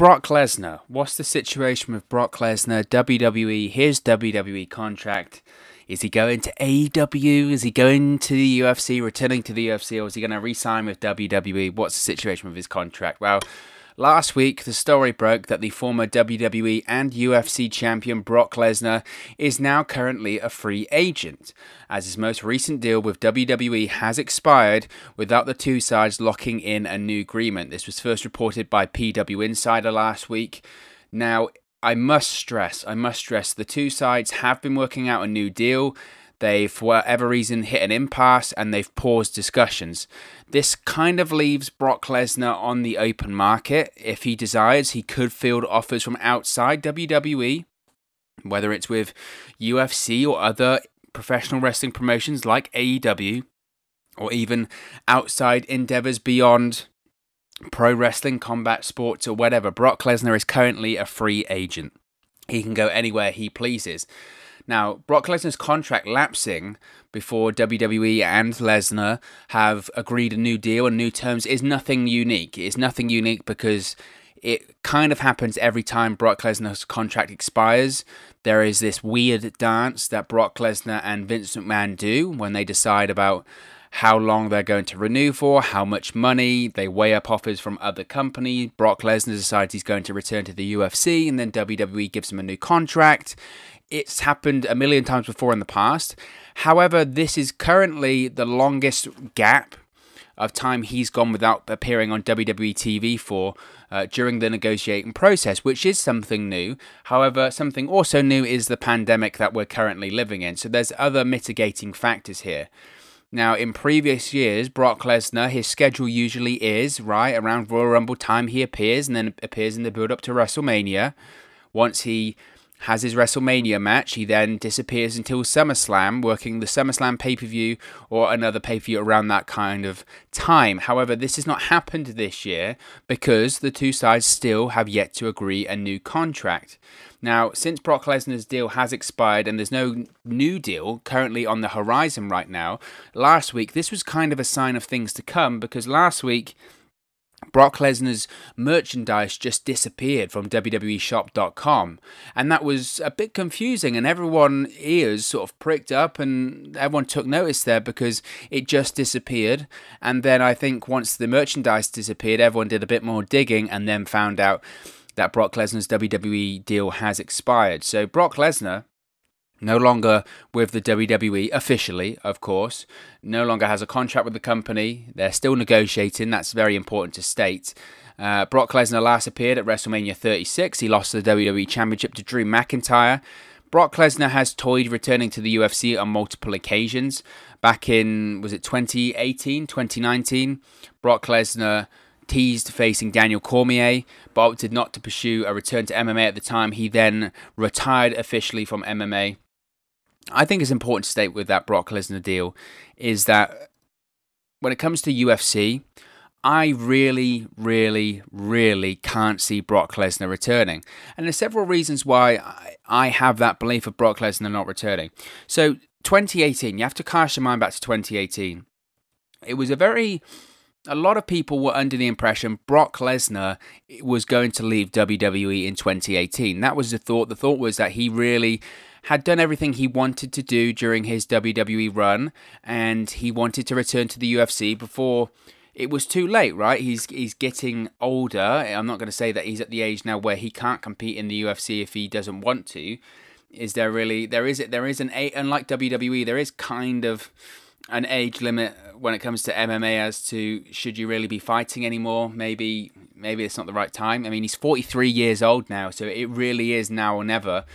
Brock Lesnar. What's the situation with Brock Lesnar? WWE, his WWE contract. Is he going to AEW? Is he going to the UFC, returning to the UFC, or is he going to re-sign with WWE? What's the situation with his contract? Well, last week, the story broke that the former WWE and UFC champion Brock Lesnar is now currently a free agent, as his most recent deal with WWE has expired without the two sides locking in a new agreement. This was first reported by PW Insider last week. Now, I must stress, the two sides have been working out a new deal. They've, for whatever reason, hit an impasse and they've paused discussions. This kind of leaves Brock Lesnar on the open market. If he desires, he could field offers from outside WWE, whether it's with UFC or other professional wrestling promotions like AEW, or even outside endeavors beyond pro wrestling, combat sports, or whatever. Brock Lesnar is currently a free agent. He can go anywhere he pleases. Now, Brock Lesnar's contract lapsing before WWE and Lesnar have agreed a new deal and new terms is nothing unique. It's nothing unique because it kind of happens every time Brock Lesnar's contract expires. There is this weird dance that Brock Lesnar and Vince McMahon do when they decide about how long they're going to renew for, how much money. They weigh up offers from other companies. Brock Lesnar decides he's going to return to the UFC, and then WWE gives him a new contract. It's happened a million times before in the past. However, this is currently the longest gap of time he's gone without appearing on WWE TV for during the negotiating process, which is something new. However, something also new is the pandemic that we're currently living in. So there's other mitigating factors here. Now, in previous years, Brock Lesnar, his schedule usually is, right, around Royal Rumble time he appears, and then appears in the build-up to WrestleMania. Once he has his WrestleMania match, he then disappears until SummerSlam, working the SummerSlam pay-per-view or another pay-per-view around that kind of time. However, this has not happened this year because the two sides still have yet to agree a new contract. Now, since Brock Lesnar's deal has expired and there's no new deal currently on the horizon right now, last week this was kind of a sign of things to come, because last week Brock Lesnar's merchandise just disappeared from WWEshop.com, and that was a bit confusing, and everyone's ears sort of pricked up and everyone took notice there because it just disappeared. And then I think once the merchandise disappeared, everyone did a bit more digging and then found out that Brock Lesnar's WWE deal has expired. So Brock Lesnar, no longer with the WWE, officially, of course, no longer has a contract with the company. They're still negotiating. That's very important to state. Brock Lesnar last appeared at WrestleMania 36. He lost the WWE Championship to Drew McIntyre. Brock Lesnar has toyed returning to the UFC on multiple occasions. Back in, was it 2018, 2019? Brock Lesnar teased facing Daniel Cormier, but opted not to pursue a return to MMA at the time. He then retired officially from MMA. I think it's important to state with that Brock Lesnar deal is that when it comes to UFC, I really can't see Brock Lesnar returning. And there's several reasons why I have that belief of Brock Lesnar not returning. So 2018, you have to cast your mind back to 2018. It was a lot of people were under the impression Brock Lesnar was going to leave WWE in 2018. That was the thought. The thought was that he really had done everything he wanted to do during his WWE run, and he wanted to return to the UFC before it was too late, right? He's getting older. I'm not going to say that he's at the age now where he can't compete in the UFC if he doesn't want to. Is there really? There is an unlike WWE, there is kind of an age limit when it comes to MMA as to should you really be fighting anymore. Maybe it's not the right time. I mean, he's 43 years old now, so it really is now or never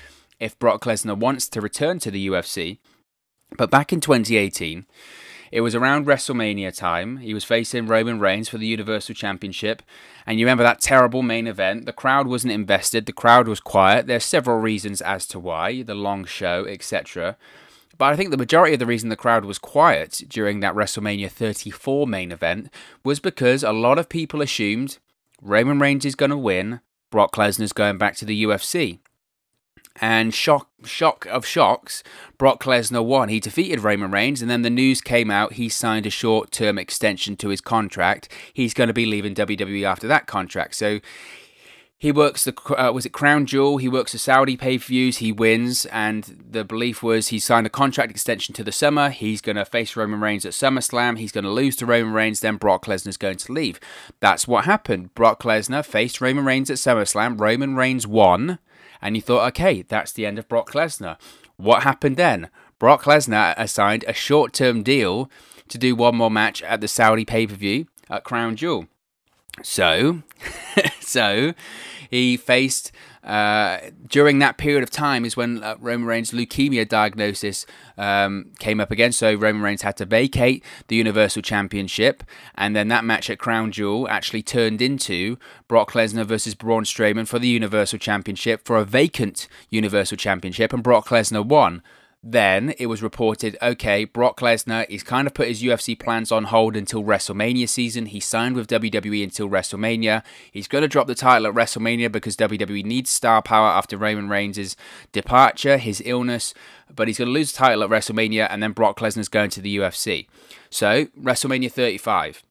if Brock Lesnar wants to return to the UFC. But back in 2018, it was around WrestleMania time. He was facing Roman Reigns for the Universal Championship. And you remember that terrible main event. The crowd wasn't invested. The crowd was quiet. There's several reasons as to why. The long show, etc. But I think the majority of the reason the crowd was quiet during that WrestleMania 34 main event was because a lot of people assumed Roman Reigns is going to win, Brock Lesnar's going back to the UFC. And shock of shocks, Brock Lesnar won. He defeated Roman Reigns, and then the news came out he signed a short-term extension to his contract. He's going to be leaving WWE after that contract. So He works the, was it Crown Jewel? He works the Saudi pay-per-views, he wins, and the belief was he signed a contract extension to the summer, he's going to face Roman Reigns at SummerSlam, he's going to lose to Roman Reigns, then Brock Lesnar's going to leave. That's what happened. Brock Lesnar faced Roman Reigns at SummerSlam, Roman Reigns won, and you thought, okay, that's the end of Brock Lesnar. What happened then? Brock Lesnar assigned a short-term deal to do one more match at the Saudi pay-per-view at Crown Jewel. So he faced, during that period of time is when Roman Reigns' leukemia diagnosis came up again, so Roman Reigns had to vacate the Universal Championship, and then that match at Crown Jewel actually turned into Brock Lesnar versus Braun Strowman for the Universal Championship, for a vacant Universal Championship, and Brock Lesnar won. Then it was reported, okay, Brock Lesnar, he's kind of put his UFC plans on hold until WrestleMania season. He signed with WWE until WrestleMania. He's going to drop the title at WrestleMania because WWE needs star power after Roman Reigns' departure, his illness. But he's going to lose the title at WrestleMania, and then Brock Lesnar's going to the UFC. So, WrestleMania 35.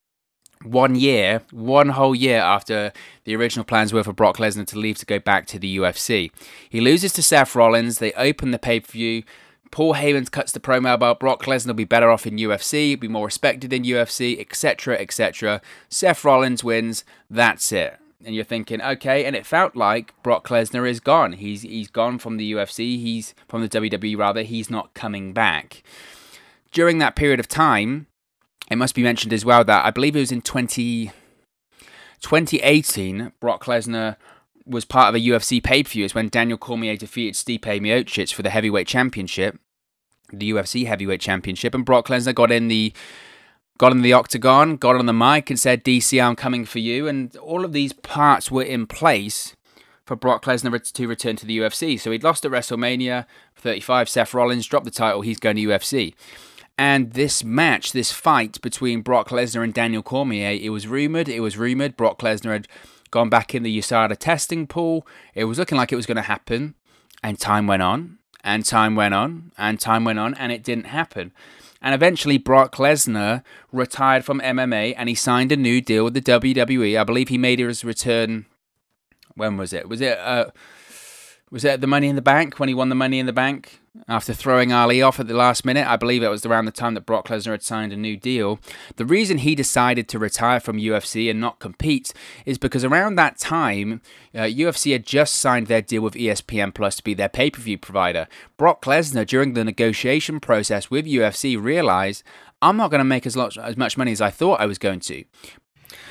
1 year, one whole year after the original plans were for Brock Lesnar to leave to go back to the UFC. He loses to Seth Rollins. They open the pay-per-view. Paul Heyman cuts the promo about Brock Lesnar will be better off in UFC, be more respected in UFC, etc., etc. Seth Rollins wins. That's it. And you're thinking, okay, and it felt like Brock Lesnar is gone. He's gone from the UFC. He's from the WWE rather. He's not coming back. During that period of time, it must be mentioned as well that I believe it was in 2018, Brock Lesnar was part of a UFC pay-per-view. It's when Daniel Cormier defeated Stipe Miocic for the heavyweight championship, the UFC heavyweight championship, and Brock Lesnar got in the octagon, got on the mic and said, DC, I'm coming for you, and all of these parts were in place for Brock Lesnar to return to the UFC. So he'd lost at WrestleMania 35, Seth Rollins dropped the title, he's going to UFC. And this match, this fight between Brock Lesnar and Daniel Cormier, it was rumoured Brock Lesnar had gone back in the USADA testing pool. It was looking like it was going to happen. And time went on, and time went on, and time went on, and it didn't happen. And eventually Brock Lesnar retired from MMA and he signed a new deal with the WWE. I believe he made his return, when was it? Was it the Money in the Bank, when he won the Money in the Bank? After throwing Ali off at the last minute, I believe it was around the time that Brock Lesnar had signed a new deal. The reason he decided to retire from UFC and not compete is because around that time, UFC had just signed their deal with ESPN Plus to be their pay-per-view provider. Brock Lesnar, during the negotiation process with UFC, realized, I'm not going to make as much money as I thought I was going to.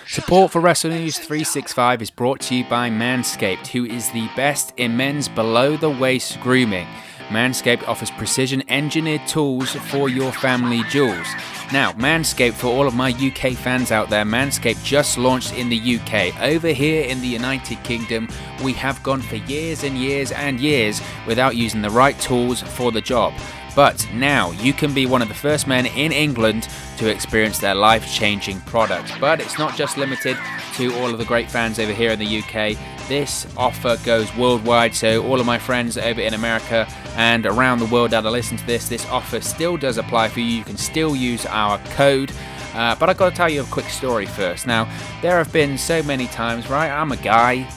Support for WrestleNews 365 is brought to you by Manscaped, who is the best in men's below-the-waist grooming. Manscaped offers precision-engineered tools for your family jewels. Now, Manscaped, for all of my UK fans out there, Manscaped just launched in the UK. Over here in the United Kingdom, we have gone for years and years and years without using the right tools for the job. But now you can be one of the first men in England to experience their life-changing product. But it's not just limited to all of the great fans over here in the UK. This offer goes worldwide, so all of my friends over in America and around the world that are listening to this offer still does apply for you. You can still use our code. But I've got to tell you a quick story first. Now, there have been so many times, right? I'm a guy.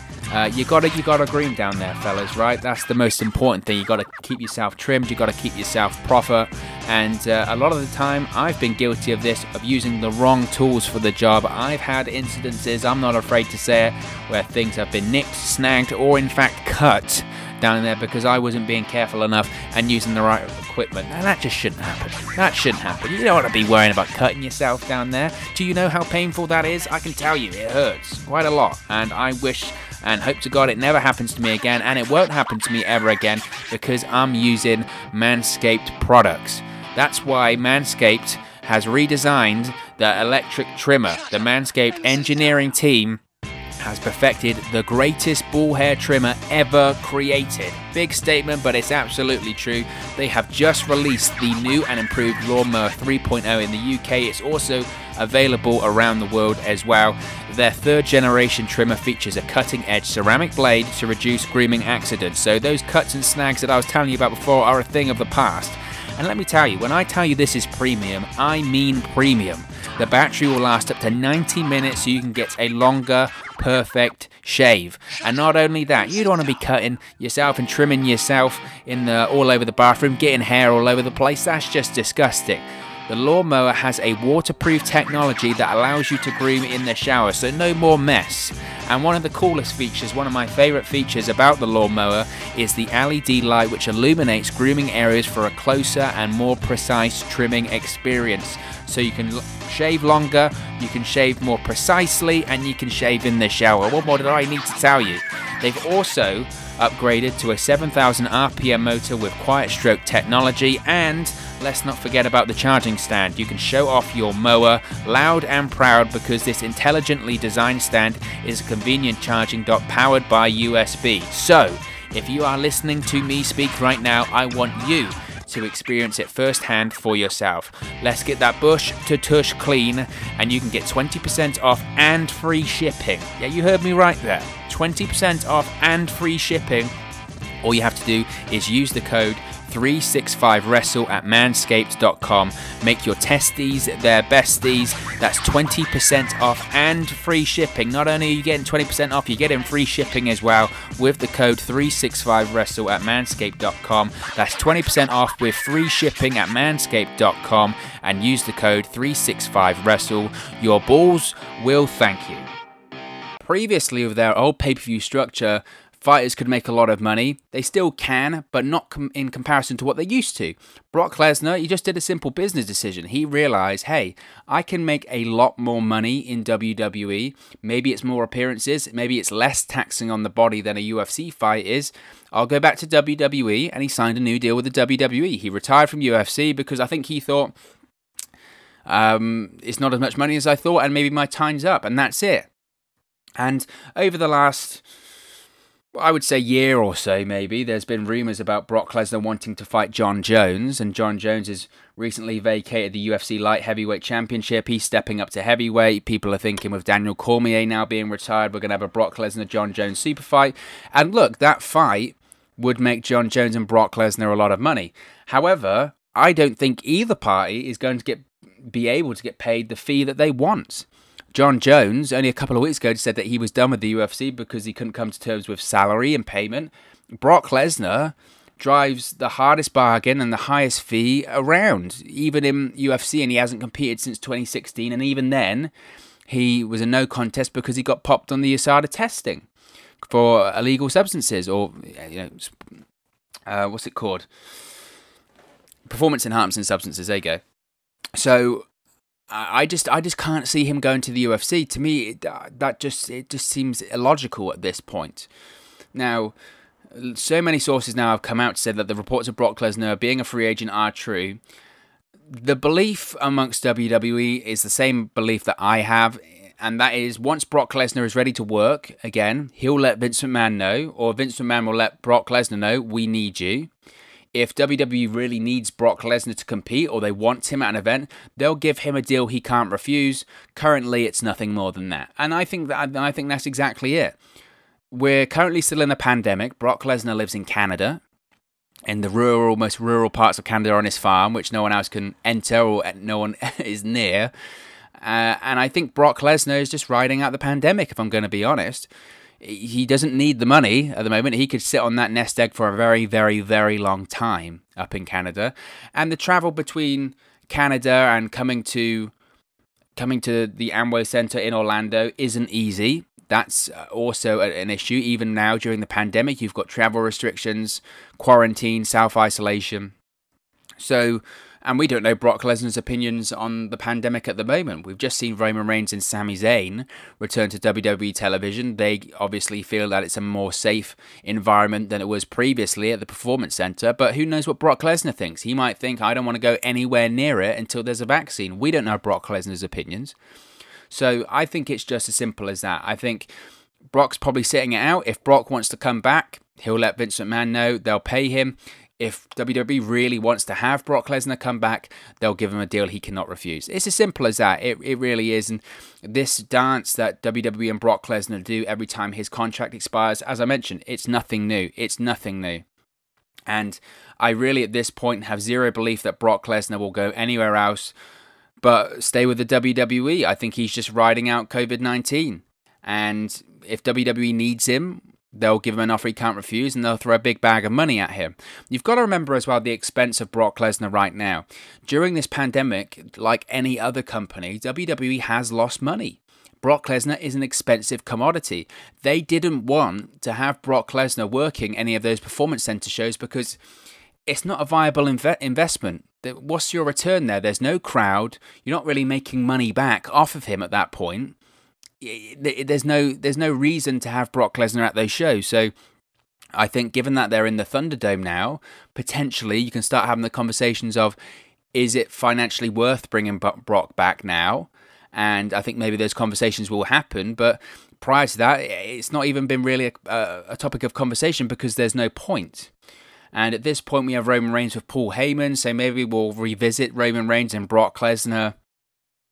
You gotta groom down there, fellas, right? That's the most important thing. You gotta keep yourself trimmed, you gotta keep yourself proper, and a lot of the time I've been guilty of this, of using the wrong tools for the job. I've had incidences, I'm not afraid to say it, where things have been nicked, snagged, or in fact cut down there because I wasn't being careful enough and using the right equipment. Now that just shouldn't happen. That shouldn't happen. You don't want to be worrying about cutting yourself down there. Do you know how painful that is? I can tell you, it hurts quite a lot, and I wish and hope to God it never happens to me again, and it won't happen to me ever again because I'm using Manscaped products. That's why Manscaped has redesigned the electric trimmer. The Manscaped engineering team has perfected the greatest ball hair trimmer ever created. Big statement, but it's absolutely true. They have just released the new and improved Lawnmower 3.0 in the UK. It's also available around the world as well. Their third generation trimmer features a cutting edge ceramic blade to reduce grooming accidents. So those cuts and snags that I was telling you about before are a thing of the past. And let me tell you, when I tell you this is premium, I mean premium. The battery will last up to 90 minutes, so you can get a longer, perfect shave. And not only that, you don't want to be cutting yourself and trimming yourself all over the bathroom, getting hair all over the place. That's just disgusting. The lawnmower has a waterproof technology that allows you to groom in the shower, so no more mess. And one of the coolest features, one of my favourite features about the lawnmower, is the LED light which illuminates grooming areas for a closer and more precise trimming experience. So you can shave longer, you can shave more precisely, and you can shave in the shower. What more do I need to tell you? They've also upgraded to a 7,000 RPM motor with quiet stroke technology, and let's not forget about the charging stand. You can show off your mower loud and proud because this intelligently designed stand is a convenient charging dock powered by USB. So, if you are listening to me speak right now, I want you to experience it firsthand for yourself. Let's get that bush to tush clean, and you can get 20% off and free shipping. Yeah, you heard me right there. 20% off and free shipping. All you have to do is use the code 365wrestle at manscaped.com. Make your testes their besties. That's 20% off and free shipping. Not only are you getting 20% off, you're getting free shipping as well with the code 365wrestle at manscaped.com. That's 20% off with free shipping at manscaped.com, and use the code 365wrestle. Your balls will thank you. Previously, with their old pay-per-view structure, fighters could make a lot of money. They still can, but not in comparison to what they used to. Brock Lesnar, he just did a simple business decision. He realized, hey, I can make a lot more money in WWE. Maybe it's more appearances. Maybe it's less taxing on the body than a UFC fight is. I'll go back to WWE, and he signed a new deal with the WWE. He retired from UFC because I think he thought, it's not as much money as I thought, and maybe my time's up, and that's it. And over the last, I would say, year or so, maybe, there's been rumours about Brock Lesnar wanting to fight Jon Jones, and Jon Jones has recently vacated the UFC Light Heavyweight Championship. He's stepping up to heavyweight. People are thinking with Daniel Cormier now being retired, we're going to have a Brock Lesnar-Jon Jones super fight. And look, that fight would make Jon Jones and Brock Lesnar a lot of money. However, I don't think either party is going to be able to get paid the fee that they want. Jon Jones, only a couple of weeks ago, said that he was done with the UFC because he couldn't come to terms with salary and payment. Brock Lesnar drives the hardest bargain and the highest fee around, even in UFC, and he hasn't competed since 2016, and even then, he was a no contest because he got popped on the USADA testing for illegal substances, or, what's it called? Performance enhancing substances, there you go. So, I just can't see him going to the UFC. To me, it just seems illogical at this point. Now, so many sources now have come out to say that the reports of Brock Lesnar being a free agent are true. The belief amongst WWE is the same belief that I have, and that is once Brock Lesnar is ready to work again, he'll let Vince McMahon know, or Vince McMahon will let Brock Lesnar know, we need you. If WWE really needs Brock Lesnar to compete, or they want him at an event, they'll give him a deal he can't refuse. Currently, it's nothing more than that, and I think that's exactly it. We're currently still in a pandemic. Brock Lesnar lives in Canada, in the most rural parts of Canada on his farm, which no one else can enter or no one is near. And I think Brock Lesnar is just riding out the pandemic, if I'm going to be honest. He doesn't need the money at the moment. He could sit on that nest egg for a very, very, very long time up in Canada. And the travel between Canada and coming to the Amway Center in Orlando isn't easy. That's also an issue. Even now during the pandemic, you've got travel restrictions, quarantine, self-isolation. So, and we don't know Brock Lesnar's opinions on the pandemic at the moment. We've just seen Roman Reigns and Sami Zayn return to WWE television. They obviously feel that it's a more safe environment than it was previously at the Performance Center. But who knows what Brock Lesnar thinks? He might think, I don't want to go anywhere near it until there's a vaccine. We don't know Brock Lesnar's opinions. So I think it's just as simple as that. I think Brock's probably sitting it out. If Brock wants to come back, he'll let Vince McMahon know. They'll pay him. If WWE really wants to have Brock Lesnar come back, they'll give him a deal he cannot refuse. It's as simple as that. It really is. And this dance that WWE and Brock Lesnar do every time his contract expires, as I mentioned, it's nothing new. It's nothing new. And I really, at this point, have zero belief that Brock Lesnar will go anywhere else but stay with the WWE. I think he's just riding out COVID-19. And if WWE needs him, they'll give him an offer he can't refuse, and they'll throw a big bag of money at him. You've got to remember as well the expense of Brock Lesnar right now. During this pandemic, like any other company, WWE has lost money. Brock Lesnar is an expensive commodity. They didn't want to have Brock Lesnar working any of those performance center shows because it's not a viable investment. What's your return there? There's no crowd. You're not really making money back off of him at that point. There's no reason to have Brock Lesnar at those shows. So I think given that they're in the Thunderdome now, potentially you can start having the conversations of, is it financially worth bringing Brock back now? And I think maybe those conversations will happen. But prior to that, it's not even been really a topic of conversation because there's no point. And at this point, we have Roman Reigns with Paul Heyman. So maybe we'll revisit Roman Reigns and Brock Lesnar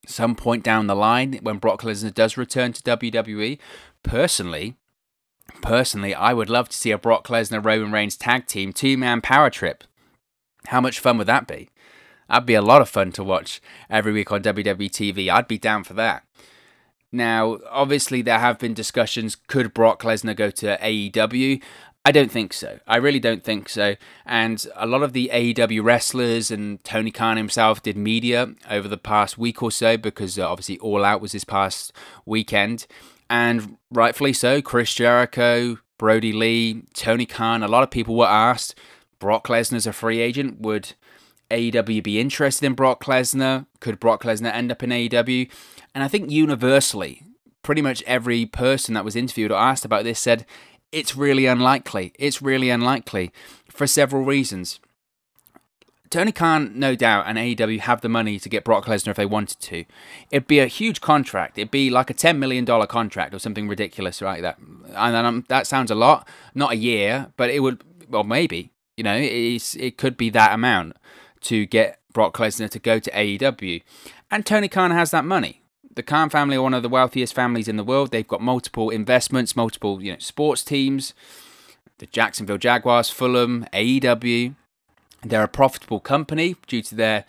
some point down the line when Brock Lesnar does return to WWE. Personally, I would love to see a Brock Lesnar Roman Reigns tag team 2-man power trip. How much fun would that be? That'd be a lot of fun to watch every week on WWE TV. I'd be down for that. Now, obviously, there have been discussions. Could Brock Lesnar go to AEW? I don't think so. I really don't think so. And a lot of the AEW wrestlers and Tony Khan himself did media over the past week or so because obviously All Out was this past weekend. And rightfully so, Chris Jericho, Brody Lee, Tony Khan, a lot of people were asked, Brock Lesnar's a free agent. Would AEW be interested in Brock Lesnar? Could Brock Lesnar end up in AEW? And I think universally, pretty much every person that was interviewed or asked about this said, it's really unlikely. It's really unlikely for several reasons. Tony Khan, no doubt, and AEW have the money to get Brock Lesnar if they wanted to. It'd be a huge contract. It'd be like a $10 million contract or something ridiculous like that. And that sounds a lot. Not a year, but it would, well, maybe. You know, it could be that amount to get Brock Lesnar to go to AEW. And Tony Khan has that money. The Khan family are one of the wealthiest families in the world. They've got multiple investments, multiple sports teams. The Jacksonville Jaguars, Fulham, AEW. They're a profitable company due to their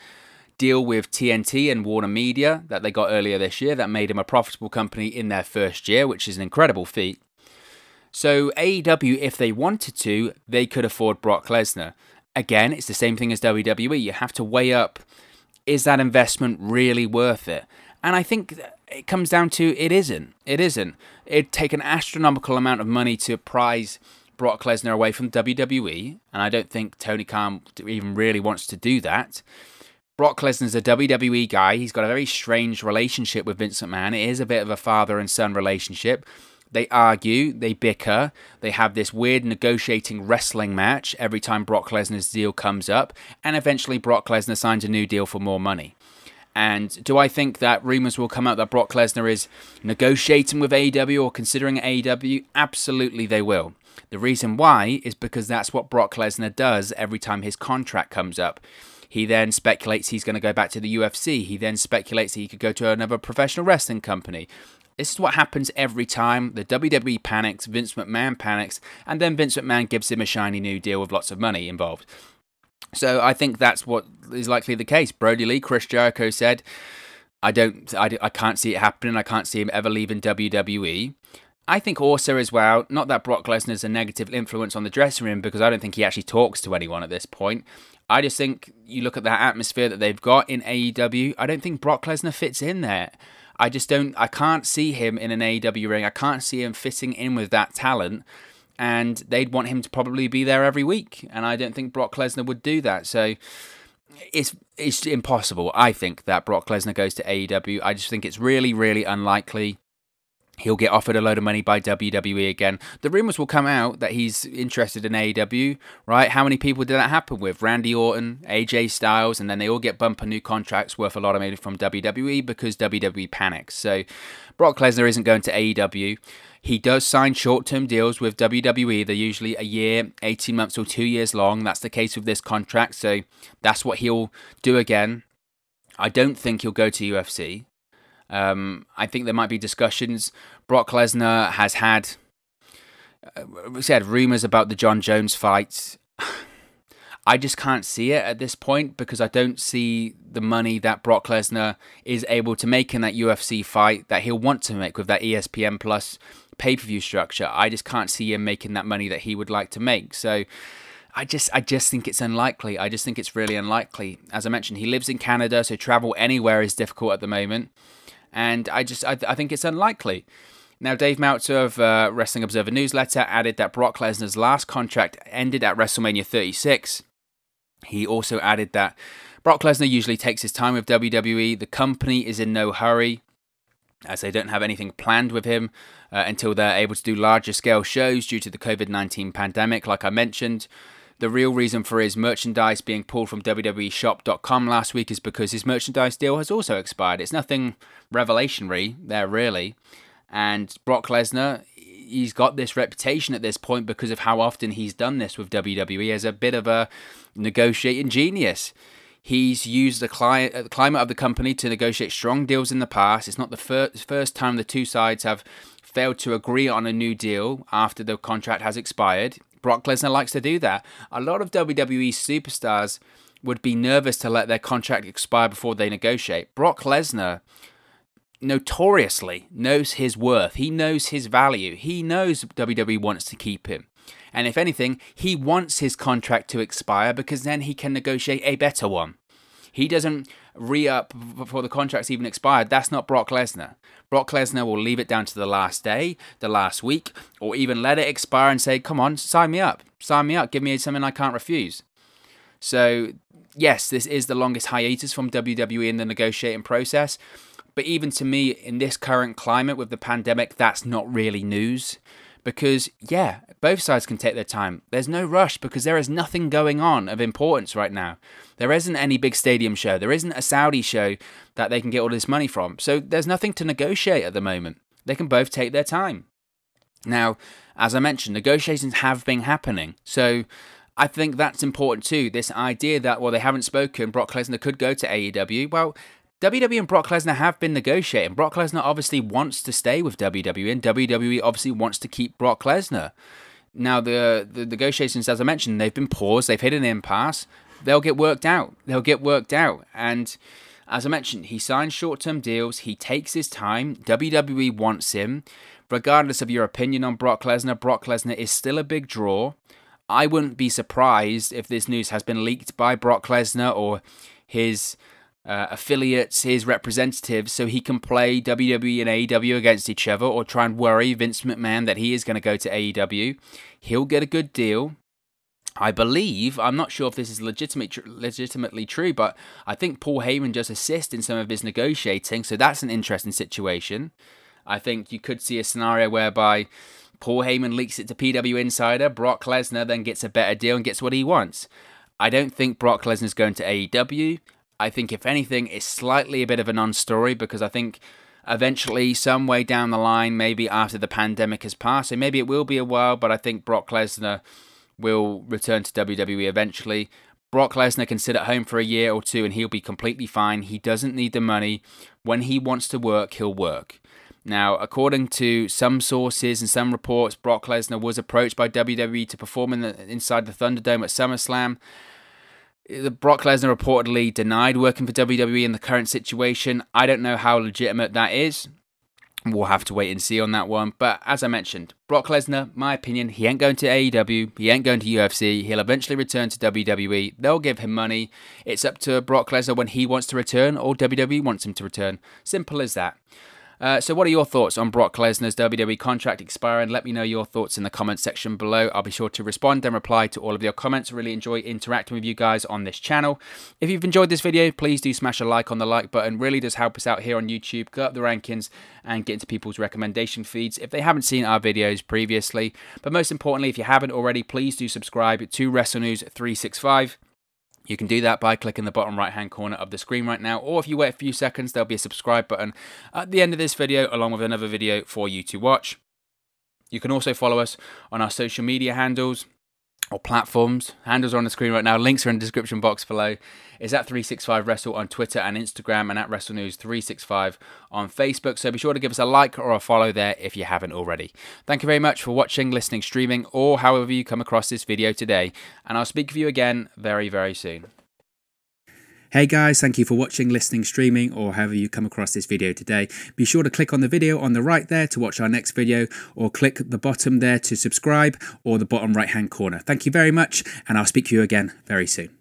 deal with TNT and Warner Media that they got earlier this year. That made them a profitable company in their first year, which is an incredible feat. So AEW, if they wanted to, they could afford Brock Lesnar. Again, it's the same thing as WWE. You have to weigh up, is that investment really worth it? And I think it comes down to it isn't. It isn't. It'd take an astronomical amount of money to prize Brock Lesnar away from WWE, and I don't think Tony Khan even really wants to do that. Brock Lesnar's a WWE guy. He's got a very strange relationship with Vince McMahon. It is a bit of a father and son relationship. They argue, they bicker, they have this weird negotiating wrestling match every time Brock Lesnar's deal comes up, and eventually Brock Lesnar signs a new deal for more money. And do I think that rumors will come out that Brock Lesnar is negotiating with AEW or considering AEW? Absolutely they will. The reason why is because that's what Brock Lesnar does every time his contract comes up. He then speculates he's going to go back to the UFC. He then speculates he could go to another professional wrestling company. This is what happens every time. The WWE panics, Vince McMahon panics, and then Vince McMahon gives him a shiny new deal with lots of money involved. So I think that's what is likely the case. Brody Lee, Chris Jericho said, I can't see it happening. I can't see him ever leaving WWE. I think also as well, not that Brock Lesnar is a negative influence on the dressing room, because I don't think he actually talks to anyone at this point. I just think you look at that atmosphere that they've got in AEW, I don't think Brock Lesnar fits in there. I can't see him in an AEW ring. I can't see him fitting in with that talent. And they'd want him to probably be there every week. And I don't think Brock Lesnar would do that. So it's impossible, I think, that Brock Lesnar goes to AEW. I just think it's really, really unlikely. He'll get offered a load of money by WWE again. The rumors will come out that he's interested in AEW, right? How many people did that happen with? Randy Orton, AJ Styles, and then they all get bumper new contracts worth a lot of money from WWE because WWE panics. So Brock Lesnar isn't going to AEW. He does sign short-term deals with WWE. They're usually a year, 18 months or 2 years long. That's the case with this contract. So that's what he'll do again. I don't think he'll go to UFC. I think there might be discussions. Brock Lesnar has had, we said, rumors about the John Jones fight. I just can't see it at this point because I don't see the money that Brock Lesnar is able to make in that UFC fight that he'll want to make with that ESPN Plus pay-per-view structure, I just can't see him making that money that he would like to make. So I just think it's unlikely. I just think it's really unlikely. As I mentioned, he lives in Canada, so travel anywhere is difficult at the moment. And I think it's unlikely. Now, Dave Meltzer of Wrestling Observer Newsletter added that Brock Lesnar's last contract ended at WrestleMania 36. He also added that Brock Lesnar usually takes his time with WWE. The company is in no hurry, as they don't have anything planned with him until they're able to do larger scale shows due to the COVID-19 pandemic, like I mentioned. The real reason for his merchandise being pulled from WWEshop.com last week is because his merchandise deal has also expired. It's nothing revelationary there, really. And Brock Lesnar, he's got this reputation at this point because of how often he's done this with WWE as a bit of a negotiating genius. He's used the climate of the company to negotiate strong deals in the past. It's not the first time the two sides have failed to agree on a new deal after the contract has expired. Brock Lesnar likes to do that. A lot of WWE superstars would be nervous to let their contract expire before they negotiate. Brock Lesnar notoriously knows his worth. He knows his value. He knows WWE wants to keep him. And if anything, he wants his contract to expire because then he can negotiate a better one. He doesn't re-up before the contract's even expired. That's not Brock Lesnar. Brock Lesnar will leave it down to the last day, the last week, or even let it expire and say, come on, sign me up. Sign me up. Give me something I can't refuse. So, yes, this is the longest hiatus from WWE in the negotiating process. But even to me, in this current climate with the pandemic, that's not really news. Because, yeah, both sides can take their time. There's no rush because there is nothing going on of importance right now. There isn't any big stadium show. There isn't a Saudi show that they can get all this money from. So there's nothing to negotiate at the moment. They can both take their time. Now, as I mentioned, negotiations have been happening. So I think that's important too. This idea that, well, they haven't spoken, Brock Lesnar could go to AEW. Well, WWE and Brock Lesnar have been negotiating. Brock Lesnar obviously wants to stay with WWE, and WWE obviously wants to keep Brock Lesnar. Now, the negotiations, as I mentioned, they've been paused. They've hit an impasse. They'll get worked out. They'll get worked out. And as I mentioned, he signs short-term deals. He takes his time. WWE wants him. Regardless of your opinion on Brock Lesnar is still a big draw. I wouldn't be surprised if this news has been leaked by Brock Lesnar or his affiliates, his representatives, so he can play WWE and AEW against each other or try and worry Vince McMahon that he is going to go to AEW. He'll get a good deal. I believe, I'm not sure if this is legitimately true, but I think Paul Heyman does assist in some of his negotiating, so that's an interesting situation. I think you could see a scenario whereby Paul Heyman leaks it to PW Insider, Brock Lesnar then gets a better deal and gets what he wants. I don't think Brock Lesnar's going to AEW. I think, if anything, it's slightly a bit of a non-story because I think eventually, some way down the line, maybe after the pandemic has passed, and maybe it will be a while, but I think Brock Lesnar will return to WWE eventually. Brock Lesnar can sit at home for a year or two and he'll be completely fine. He doesn't need the money. When he wants to work, he'll work. Now, according to some sources and some reports, Brock Lesnar was approached by WWE to perform inside the Thunderdome at SummerSlam. Brock Lesnar reportedly denied working for WWE in the current situation. I don't know how legitimate that is. We'll have to wait and see on that one. But as I mentioned, Brock Lesnar, my opinion, he ain't going to AEW. He ain't going to UFC. He'll eventually return to WWE. They'll give him money. It's up to Brock Lesnar when he wants to return or WWE wants him to return. Simple as that. So what are your thoughts on Brock Lesnar's WWE contract expiring? Let me know your thoughts in the comments section below. I'll be sure to respond and reply to all of your comments. I really enjoy interacting with you guys on this channel. If you've enjoyed this video, please do smash a like on the like button. It really does help us out here on YouTube, go up the rankings and get into people's recommendation feeds if they haven't seen our videos previously. But most importantly, if you haven't already, please do subscribe to WrestleNews 365. You can do that by clicking the bottom right hand corner of the screen right now, or if you wait a few seconds, there'll be a subscribe button at the end of this video along with another video for you to watch. You can also follow us on our social media handles or platforms. Handles are on the screen right now, links are in the description box below. It's at 365Wrestle on Twitter and Instagram, and at WrestleNews365 on Facebook, so be sure to give us a like or a follow there if you haven't already. Thank you very much for watching, listening, streaming, or however you come across this video today, and I'll speak with you again very, very soon. Hey guys, thank you for watching, listening, streaming, or however you come across this video today. Be sure to click on the video on the right there to watch our next video, or click the bottom there to subscribe, or the bottom right hand corner. Thank you very much, and I'll speak to you again very soon.